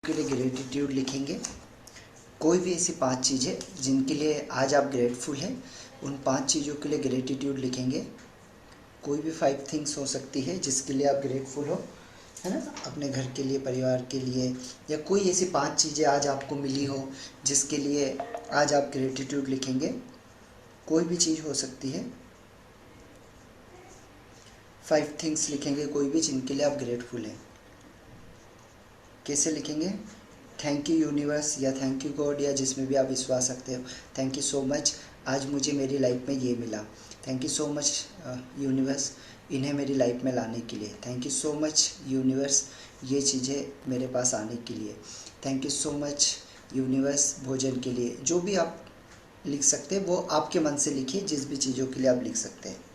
के लिए ग्रेटिट्यूड लिखेंगे। कोई भी ऐसी 5 चीज़ें जिनके लिए आज आप ग्रेटफुल हैं, उन 5 चीज़ों के लिए ग्रेटिट्यूड लिखेंगे। कोई भी 5 थिंग्स हो सकती है जिसके लिए आप ग्रेटफुल हो, है ना, अपने घर के लिए, परिवार के लिए, या कोई ऐसी 5 चीज़ें आज आपको मिली हो जिसके लिए आज आप ग्रेटिट्यूड लिखेंगे। कोई भी चीज़ हो सकती है। 5 थिंग्स लिखेंगे कोई भी जिनके लिए आप ग्रेटफुल हैं। कैसे लिखेंगे? थैंक यू यूनिवर्स, या थैंक यू गॉड, या जिसमें भी आप विश्वास रखते हो। थैंक यू सो मच, आज मुझे मेरी लाइफ में ये मिला। Thank you so much universe, इन्हें मेरी लाइफ में लाने के लिए। Thank you so much universe, ये चीज़ें मेरे पास आने के लिए। Thank you so much universe, भोजन के लिए। जो भी आप लिख सकते हैं वो आपके मन से लिखिए, जिस भी चीज़ों के लिए आप लिख सकते हैं।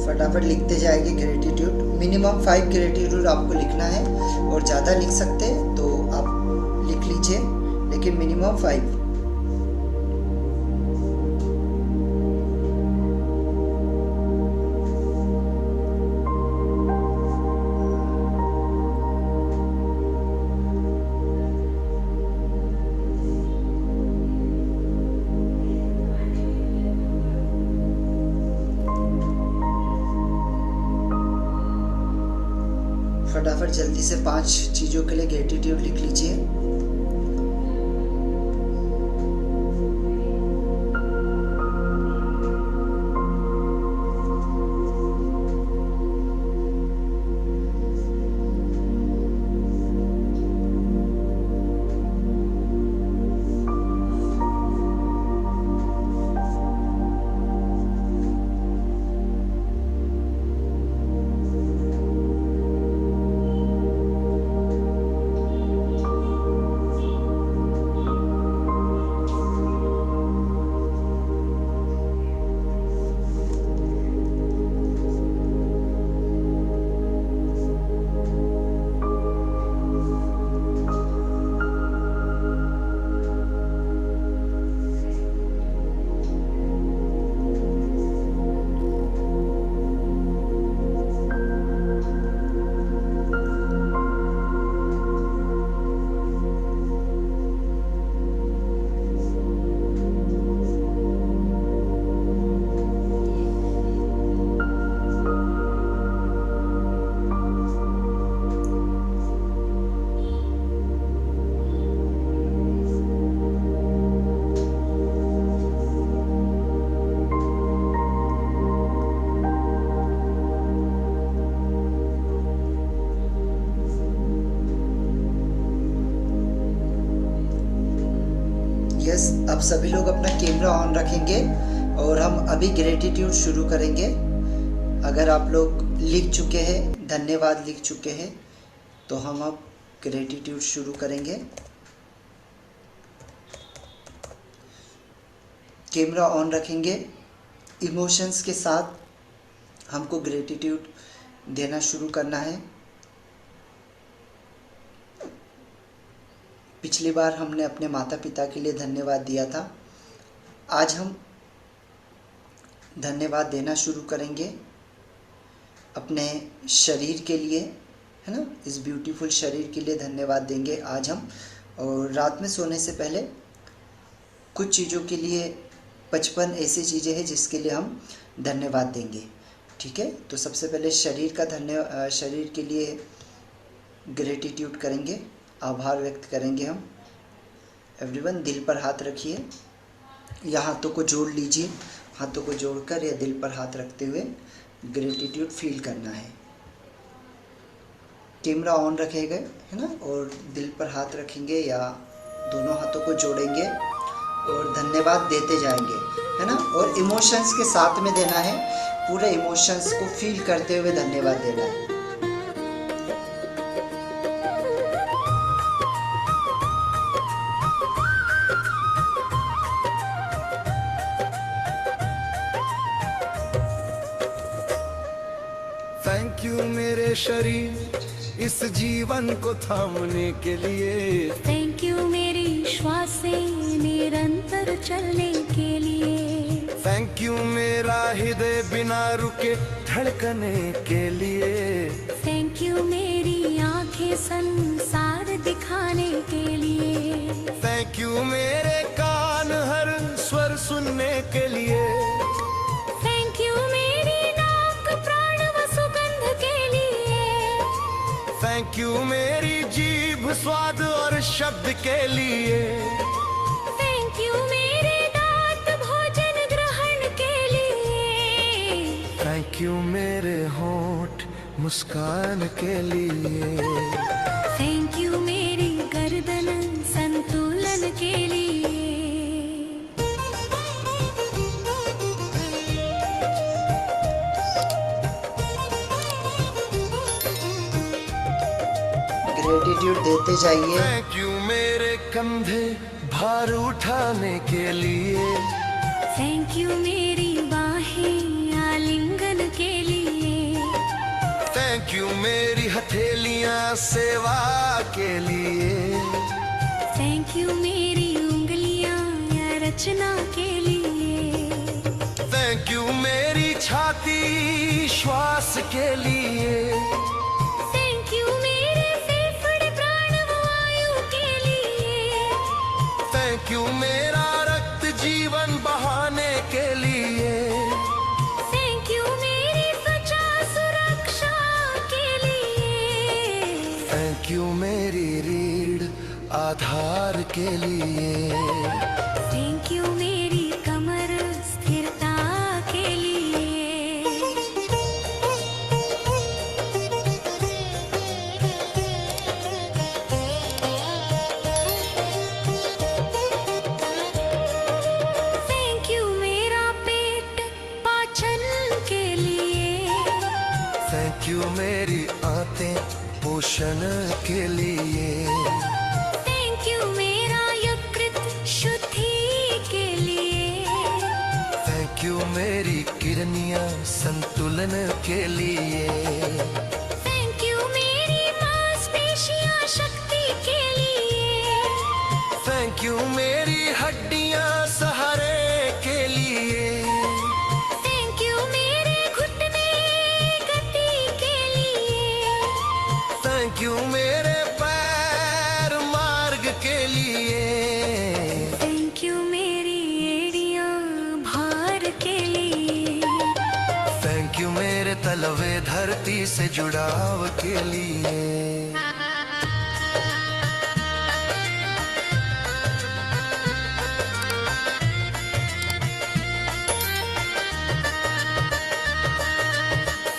फटाफट लिखते जाएंगे ग्रेटिट्यूड। मिनिमम 5 ग्रेटिट्यूड आपको लिखना है, और ज़्यादा लिख सकते हैं तो आप लिख लीजिए, लेकिन मिनिमम 5। फटाफट जल्दी से 5 चीज़ों के लिए ग्रेटिट्यूड लिख लीजिए। अब सभी लोग अपना कैमरा ऑन रखेंगे और हम अभी ग्रेटिट्यूड शुरू करेंगे। अगर आप लोग लिख चुके हैं, धन्यवाद लिख चुके हैं, तो हम अब ग्रेटिट्यूड शुरू करेंगे। कैमरा ऑन रखेंगे, इमोशंस के साथ हमको ग्रेटिट्यूड देना शुरू करना है। पिछली बार हमने अपने माता पिता के लिए धन्यवाद दिया था, आज हम धन्यवाद देना शुरू करेंगे अपने शरीर के लिए, है ना। इस ब्यूटीफुल शरीर के लिए धन्यवाद देंगे आज हम। और रात में सोने से पहले कुछ चीज़ों के लिए 55 ऐसी चीज़ें हैं जिसके लिए हम धन्यवाद देंगे, ठीक है। तो सबसे पहले शरीर के लिए ग्रेटिट्यूड करेंगे, आभार व्यक्त करेंगे हम। एवरीवन दिल पर हाथ रखिए या हाथों को जोड़ लीजिए, हाथों को जोड़कर या दिल पर हाथ रखते हुए ग्रेटिट्यूड फील करना है। कैमरा ऑन रखेगा, है ना, और दिल पर हाथ रखेंगे या दोनों हाथों को जोड़ेंगे और धन्यवाद देते जाएंगे, है ना। और इमोशंस के साथ में देना है, पूरे इमोशंस को फील करते हुए धन्यवाद देना है। थैंक यू मेरे शरीर इस जीवन को थामने के लिए। थैंक यू मेरी श्वासें निरंतर चलने के लिए। थैंक यू मेरा हृदय बिना रुके धड़कने के लिए। थैंक यू मेरी आंखें संसार दिखाने के लिए। थैंक यू मेरे कान हर स्वर सुनने के लिए। थैंक यू मेरी नाक प्राण व सुगंध के लिए। थैंक यू मेरी जीभ स्वाद और शब्द के लिए। थैंक यू मेरे दांत भोजन ग्रहण के लिए। थैंक यू मेरे होंठ मुस्कान के लिए। थैंक यू मेरी गर्दन संतुलन के लिए। ग्रेटिट्यूड देते जाइए। थैंक यू मेरे कंधे भार उठाने के लिए। थैंक यू मेरी बाहें आलिंगन के लिए। थैंक यू मेरी हथेलियां सेवा के लिए। थैंक यू मेरी उंगलियां या रचना के लिए। थैंक यू मेरी छाती श्वास के लिए। थैंक यू मेरे फेफड़े प्राणवायु के लिए। थैंक यू मेरा रक्त जीवन बहाने के लिए। थैंक यू मेरी त्वचा सुरक्षा के लिए। थैंक यू मेरी रीढ़ आधार के लिए। थैंक यू मेरी कमर स्थिरता के लिए। थैंक यू मेरा पेट पाचन के लिए। थैंक यू मेरी आंतें पोषण के लिए। थैंक यू मेरा यकृत शुद्धि के लिए। थैंक यू मेरी किडनियां संतुलन के लिए। थैंक यू मेरी मांसपेशियां शक्ति के लिए। थैंक यू मेरी हड्डियां सहारे के लिए। थैंक यू मेरे घुटने गति के लिए। थैंक यू मेरे पैर मार्ग के लिए। थैंक यू मेरी एड़ियां भार के लिए। थैंक यू मेरे तलवे धरती से जुड़ाव के लिए।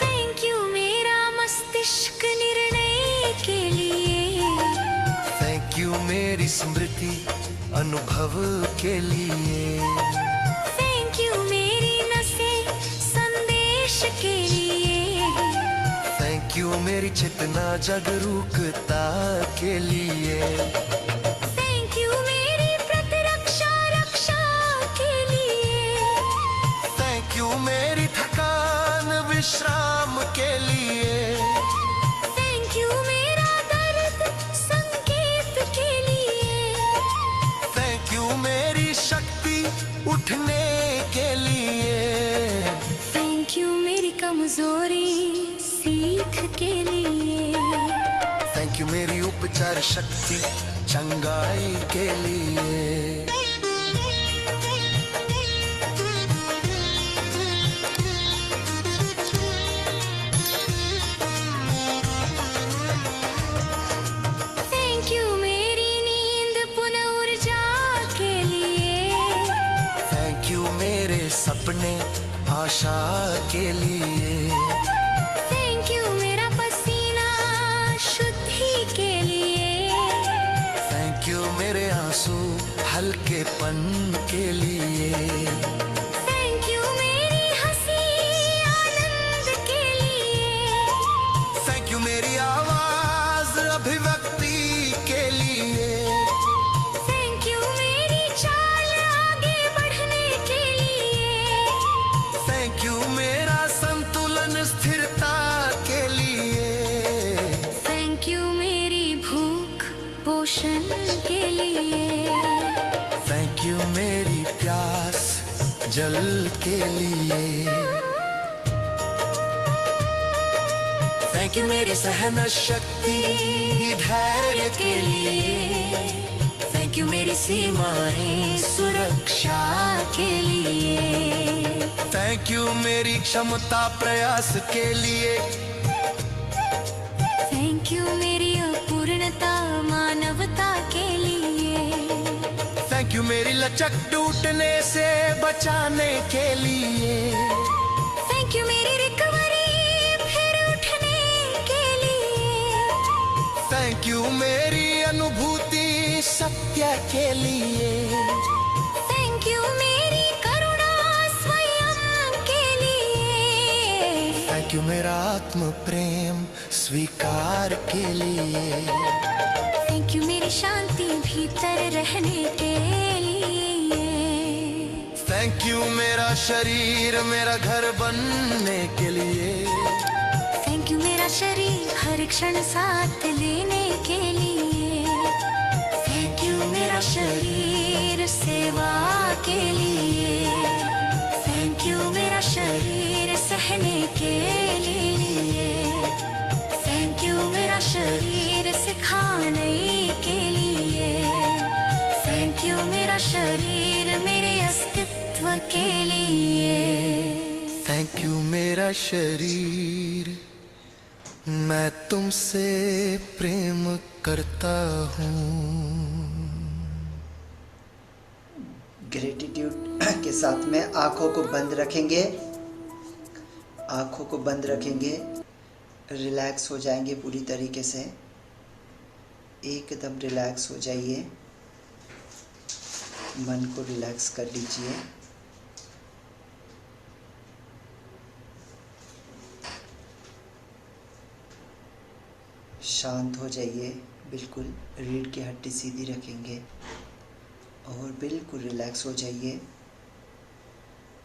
थैंक यू मेरा मस्तिष्क निर्णय के लिए। थैंक यू मेरी स्मृति अनुभव के लिए। थैंक यू मेरी नसें संदेश के लिए। थैंक यू मेरी चेतना जागरूकता के लिए। थैंक यू मेरी प्रतिरक्षा रक्षा के लिए। थैंक यू मेरी थकान विश्राम के लिए। थैंक यू मेरा दर्द संकेत के लिए। थैंक यू मेरी शक्ति उठने के लिए। थैंक यू मेरी कमजोरी सीख के लिए। थैंक यू मेरी उपचार शक्ति चंगाई के लिए। थैंक यू मेरी नींद पुनः ऊर्जा के लिए। थैंक यू मेरे सपने आशा के लिए। थैंक यू मेरा पसीना शुद्धि के लिए। थैंक यू मेरे आंसू हल्केपन के लिए। थैंक यू मेरी हंसी आनंद के लिए। थैंक यू मेरी आवाज अभिव्यक्ति के लिए। थैंक यू मेरी चाल आगे बढ़ने के लिए। थैंक यू मेरा संतुलन स्थिरता के लिए। थैंक यू मेरी भूख पोषण के लिए। थैंक यू मेरी प्यास जल के लिए। थैंक यू मेरी सहन शक्ति धैर्य के लिए। थैंक यू मेरी सीमाएं सुरक्षा के लिए। थैंक यू मेरी क्षमता प्रयास के लिए। थैंक यू मेरी अपूर्णता मानवता के लिए। थैंक यू मेरी लचक टूटने से बचाने के लिए। थैंक यू मेरी रिकवरी फिर उठने के लिए। थैंक यू मेरी अनुभूति सत्य के लिए। थैंक यू मेरी करुणा स्वयं के लिए। थैंक यू मेरा आत्म प्रेम स्वीकार के लिए। थैंक यू मेरी शांति भीतर रहने के लिए। थैंक यू मेरा शरीर मेरा घर बनने के लिए। थैंक यू मेरा शरीर हर क्षण साथ लेने के लिए। थैंक यू मेरा शरीर सेवा के लिए। थैंक यू मेरा शरीर सहने के लिए। थैंक यू मेरा शरीर सिखाने के लिए। थैंक यू मेरा शरीर मेरे अस्तित्व के लिए। थैंक यू मेरा शरीर मैं तुमसे प्रेम करता हूँ। ग्रेटिट्यूड के साथ में आँखों को बंद रखेंगे। आँखों को बंद रखेंगे, रिलैक्स हो जाएंगे पूरी तरीके से। एकदम रिलैक्स हो जाइए, मन को रिलैक्स कर लीजिए। शांत हो जाइए, बिल्कुल रीढ़ की हड्डी सीधी रखेंगे और बिल्कुल रिलैक्स हो जाइए,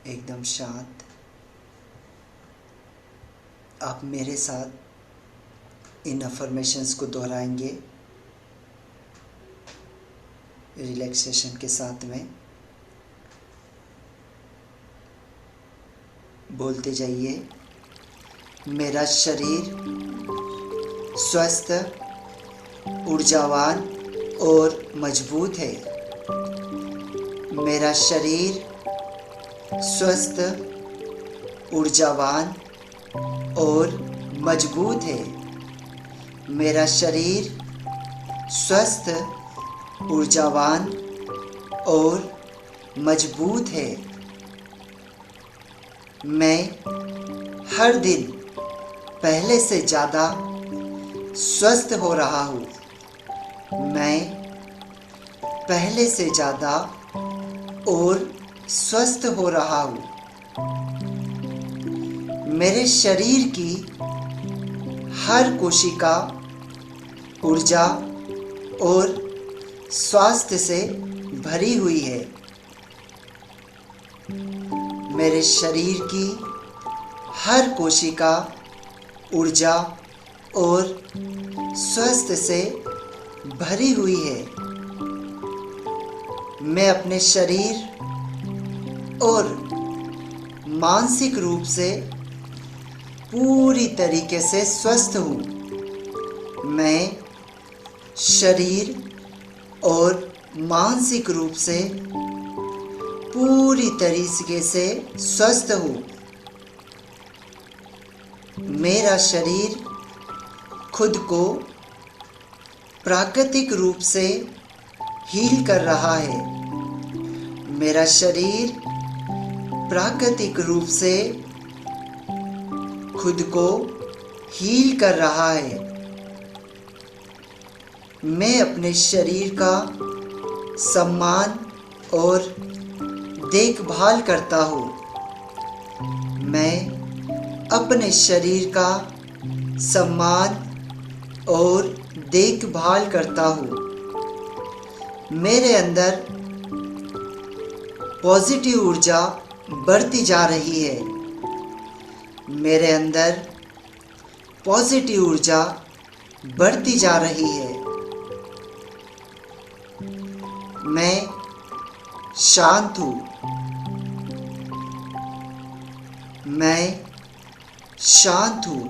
एकदम शांत। आप मेरे साथ इन अफर्मेशंस को दोहराएंगे रिलैक्सेशन के साथ में। बोलते जाइए, मेरा शरीर स्वस्थ, ऊर्जावान और मजबूत है। मेरा शरीर स्वस्थ, ऊर्जावान और मजबूत है। मेरा शरीर स्वस्थ, ऊर्जावान और मजबूत है। मैं हर दिन पहले से ज़्यादा स्वस्थ हो रहा हूँ। मैं पहले से ज़्यादा और स्वस्थ हो रहा हूँ। मेरे शरीर की हर कोशिका ऊर्जा और स्वास्थ्य से भरी हुई है। मेरे शरीर की हर कोशिका ऊर्जा और स्वास्थ्य से भरी हुई है। मैं अपने शरीर और मानसिक रूप से पूरी तरीके से स्वस्थ हूँ। मैं शरीर और मानसिक रूप से पूरी तरीके से स्वस्थ हूँ। मेरा शरीर खुद को प्राकृतिक रूप से हील कर रहा है। मेरा शरीर प्राकृतिक रूप से खुद को हील कर रहा है। मैं अपने शरीर का सम्मान और देखभाल करता हूँ। मैं अपने शरीर का सम्मान और देखभाल करता हूँ। मेरे अंदर पॉजिटिव ऊर्जा बढ़ती जा रही है। मेरे अंदर पॉजिटिव ऊर्जा बढ़ती जा रही है। मैं शांत हूँ। मैं शांत हूँ।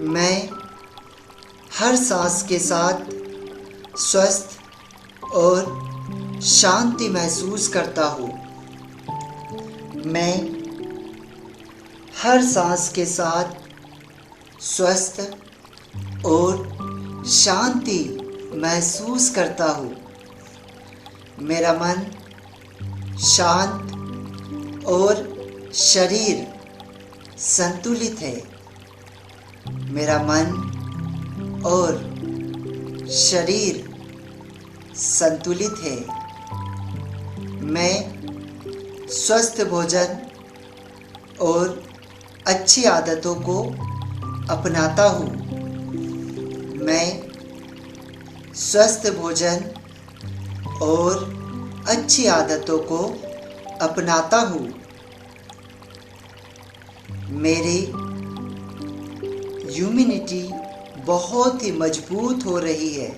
मैं हर सांस के साथ स्वस्थ और शांति महसूस करता हूँ। मैं हर सांस के साथ स्वस्थ और शांति महसूस करता हूँ। मेरा मन शांत और शरीर संतुलित है। मेरा मन और शरीर संतुलित है। मैं स्वस्थ भोजन और अच्छी आदतों को अपनाता हूँ। मैं स्वस्थ भोजन और अच्छी आदतों को अपनाता हूँ। मेरी इम्यूनिटी बहुत ही मजबूत हो रही है।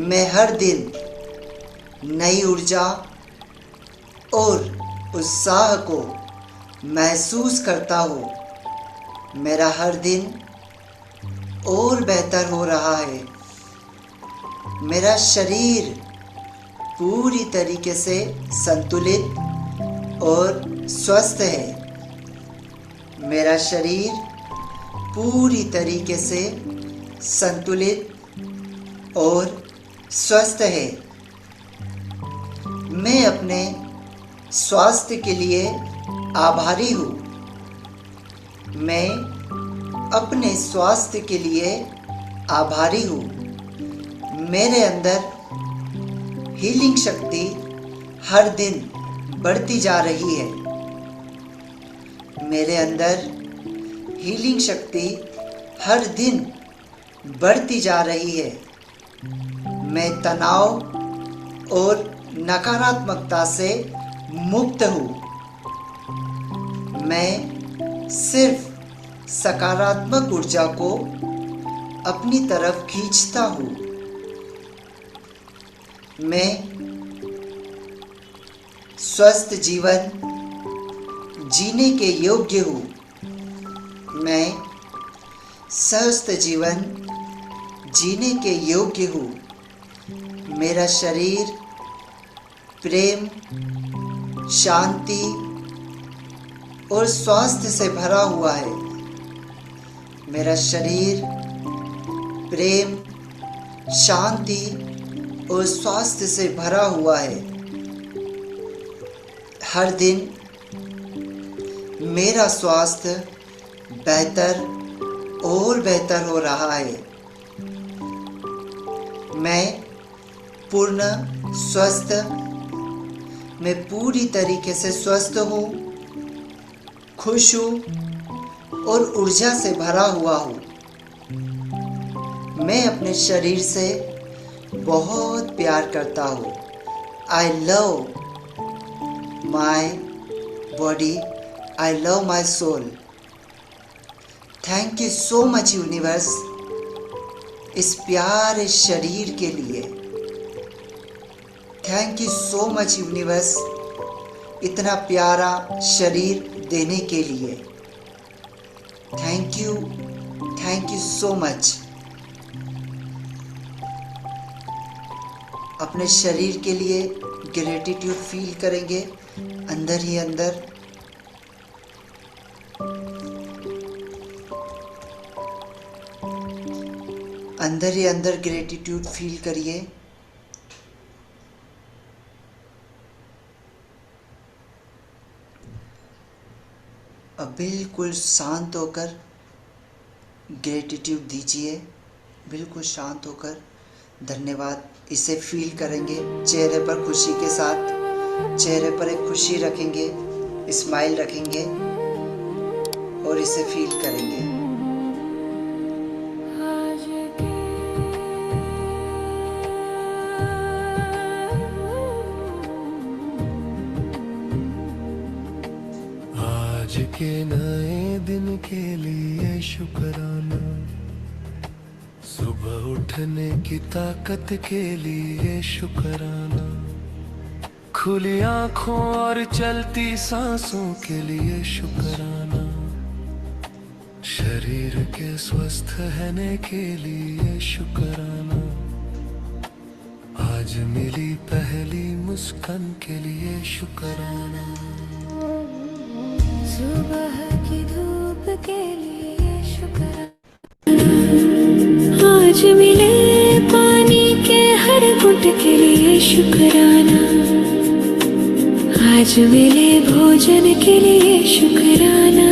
मैं हर दिन नई ऊर्जा और उत्साह को महसूस करता हूँ। मेरा हर दिन और बेहतर हो रहा है। मेरा शरीर पूरी तरीके से संतुलित और स्वस्थ है। मेरा शरीर पूरी तरीके से संतुलित और स्वस्थ है। मैं अपने स्वास्थ्य के लिए आभारी हूँ। मैं अपने स्वास्थ्य के लिए आभारी हूँ। मेरे अंदर हीलिंग शक्ति हर दिन बढ़ती जा रही है। मेरे अंदर हीलिंग शक्ति हर दिन बढ़ती जा रही है। मैं तनाव और नकारात्मकता से मुक्त हूँ। मैं सिर्फ सकारात्मक ऊर्जा को अपनी तरफ खींचता हूँ। मैं स्वस्थ जीवन जीने के योग्य हूँ। मैं स्वस्थ जीवन जीने के योग्य हूँ। मेरा शरीर प्रेम, शांति और स्वास्थ्य से भरा हुआ है। मेरा शरीर प्रेम, शांति और स्वास्थ्य से भरा हुआ है। हर दिन मेरा स्वास्थ्य बेहतर और बेहतर हो रहा है। मैं पूर्ण स्वस्थ, मैं पूरी तरीके से स्वस्थ हूँ, खुश हूँ और ऊर्जा से भरा हुआ हूँ। मैं अपने शरीर से बहुत प्यार करता हूँ। I love my body, I love my soul. Thank you so much universe इस प्यारे शरीर के लिए। Thank you so much universe इतना प्यारा शरीर देने के लिए। Thank you so much. अपने शरीर के लिए ग्रेटिट्यूड फील करेंगे अंदर ही अंदर। अंदर ही अंदर ग्रेटिट्यूड फील करिए। अब बिल्कुल शांत होकर ग्रेटिट्यूड दीजिए, बिल्कुल शांत होकर धन्यवाद इसे फील करेंगे। चेहरे पर खुशी के साथ, चेहरे पर एक खुशी रखेंगे, स्माइल रखेंगे और इसे फील करेंगे। आज के नए दिन के लिए शुक्राना, सुबह उठने की ताकत के लिए शुक्राना, खुली आंखों और चलती सांसों के लिए शुक्राना, शरीर के स्वस्थ रहने के लिए शुक्राना, आज मिली पहली मुस्कान के लिए शुक्राना, सुबह की धूप के लिए शुक्राना, आज मिले पानी के हर घुट के लिए शुक्राना, आज मिले भोजन के लिए शुक्राना,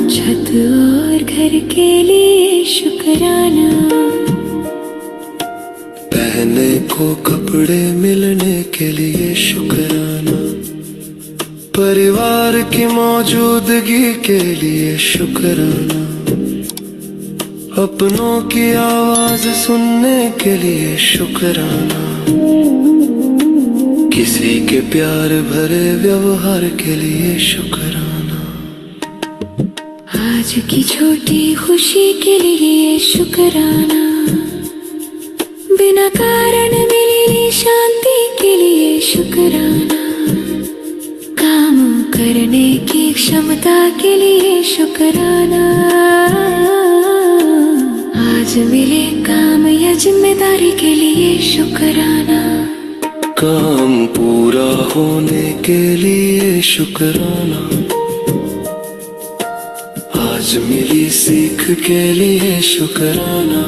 छत और घर के लिए शुक्राना, पहने को कपड़े मिलने के लिए शुक्राना, परिवार की मौजूदगी के लिए शुक्राना, अपनों की आवाज सुनने के लिए शुक्राना, किसी के प्यार भरे व्यवहार के लिए शुक्राना, आज की छोटी खुशी के लिए शुक्राना, बिना कारण मिली शांति के लिए शुक्राना, काम करने की क्षमता के लिए शुक्राना, आज मिले काम या जिम्मेदारी के लिए शुक्राना, काम पूरा होने के लिए शुक्राना, आज मिली सीख के लिए शुक्राना,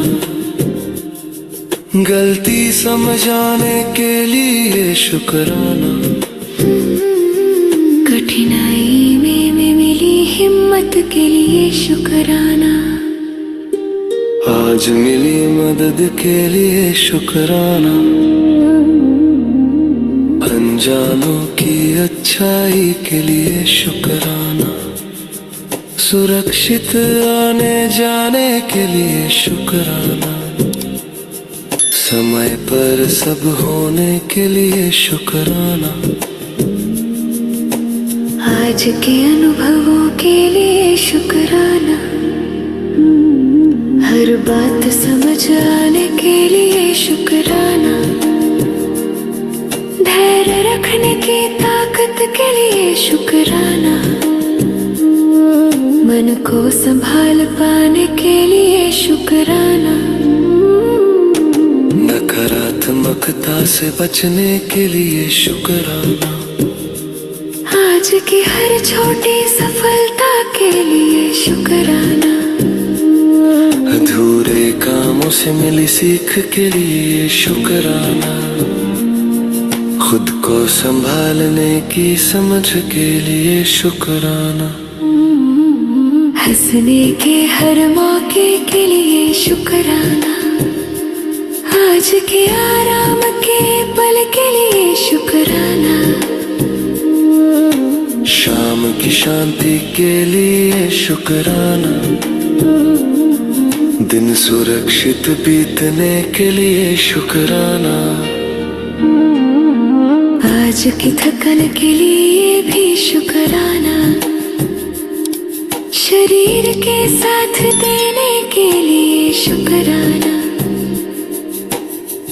गलती समझाने के लिए शुक्राना, कठिनाई में मिली हिम्मत के लिए शुक्राना, आज मिली मदद के लिए शुक्राना, अनजानों की अच्छाई के लिए शुक्राना, सुरक्षित आने जाने के लिए शुक्राना, समय पर सब होने के लिए शुक्राना, आज के अनुभवों के लिए शुक्राना, हर बात समझ आने के लिए शुक्राना, धैर्य रखने की ताकत के लिए शुक्राना, मन को संभाल पाने के लिए शुक्राना, नकारात्मकता से बचने के लिए शुक्राना, आज की हर छोटी सफलता के लिए शुक्राना, अधूरे कामों से मिली सीख के लिए शुक्राना, खुद को संभालने की समझ के लिए शुक्राना, हंसने के हर मौके के लिए शुक्राना, आज के आराम के पल के लिए शुक्राना, शाम की शांति के लिए शुक्राना, दिन सुरक्षित बीतने के लिए शुक्राना, आज की थकन के लिए भी शुक्राना, शरीर के साथ देने के लिए शुक्राना,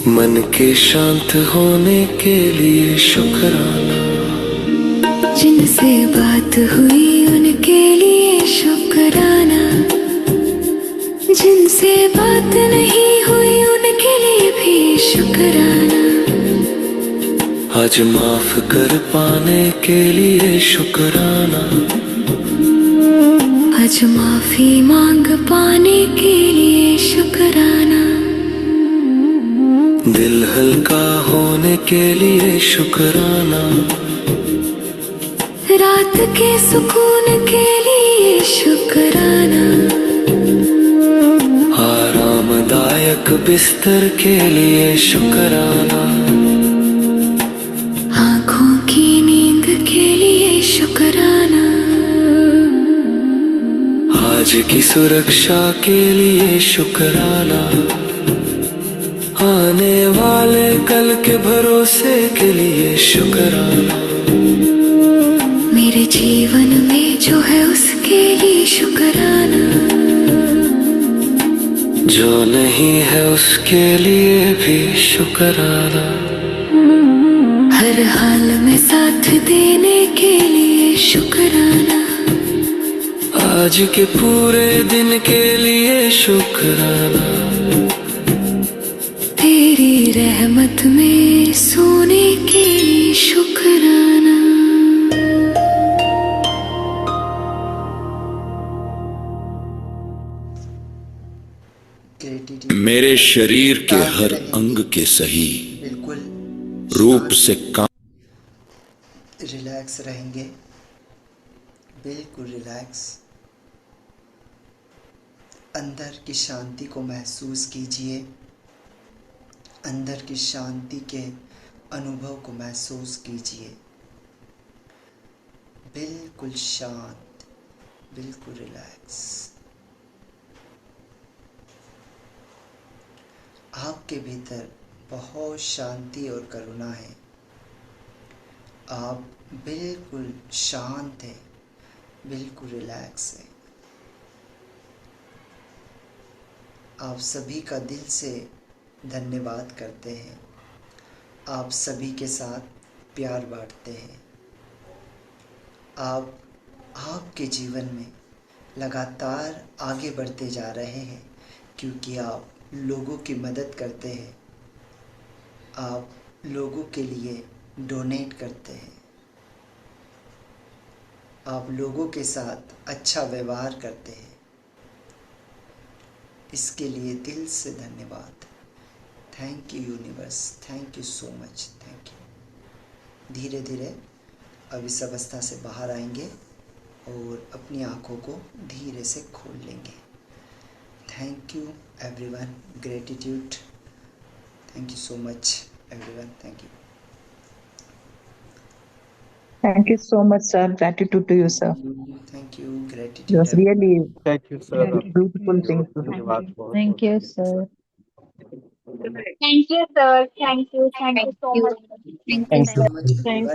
मन के शांत होने के लिए शुक्राना, जिनसे बात हुई उनके लिए शुक्राना, जिनसे बात नहीं हुई उनके लिए भी शुक्राना, आज माफ कर पाने के लिए शुक्राना, आज माफी मांग पाने के लिए शुक्राना, दिल हल्का होने के लिए शुक्राना, रात के सुकून के लिए शुक्राना, आरामदायक बिस्तर के लिए शुक्राना, आँखों की नींद के लिए शुक्राना, आज की सुरक्षा के लिए शुक्राना, आने वाले कल के भरोसे के लिए शुक्राना, मेरे जीवन में जो है उसके लिए शुक्राना, जो नहीं है उसके लिए भी शुक्राना, हर हाल में साथ देने के लिए शुक्राना, आज के पूरे दिन के लिए शुक्राना, तेरी रहमत में सोने के लिए शुक्राना। ग्रेटिट्यूड मेरे शरीर के हर अंग के सही बिल्कुल रूप से काम रिलैक्स रहेंगे, बिल्कुल रिलैक्स। अंदर की शांति को महसूस कीजिए, अंदर की शांति के अनुभव को महसूस कीजिए, बिल्कुल शांत, बिल्कुल रिलैक्स। आपके भीतर बहुत शांति और करुणा है, आप बिल्कुल शांत हैं, बिल्कुल रिलैक्स हैं। आप सभी का दिल से धन्यवाद करते हैं, आप सभी के साथ प्यार बांटते हैं। आप आपके जीवन में लगातार आगे बढ़ते जा रहे हैं क्योंकि आप लोगों की मदद करते हैं, आप लोगों के लिए डोनेट करते हैं, आप लोगों के साथ अच्छा व्यवहार करते हैं। इसके लिए दिल से धन्यवाद। Thank you universe, thank you so much, thank you. धीरे धीरे अब इस अवस्था से बाहर आएंगे और अपनी आँखों को धीरे से खोल लेंगे। Thank you everyone, gratitude, thank you so much everyone, thank you. Thank you so much, sir. Gratitude to you, sir. Thank you, It gratitude. was really Thank you, sir. beautiful thing to do. धन्यवाद बहुत Thank you, sir. Thank you, sir. Thank you. Thank you so much. Thank you Thank so you. Much everyone.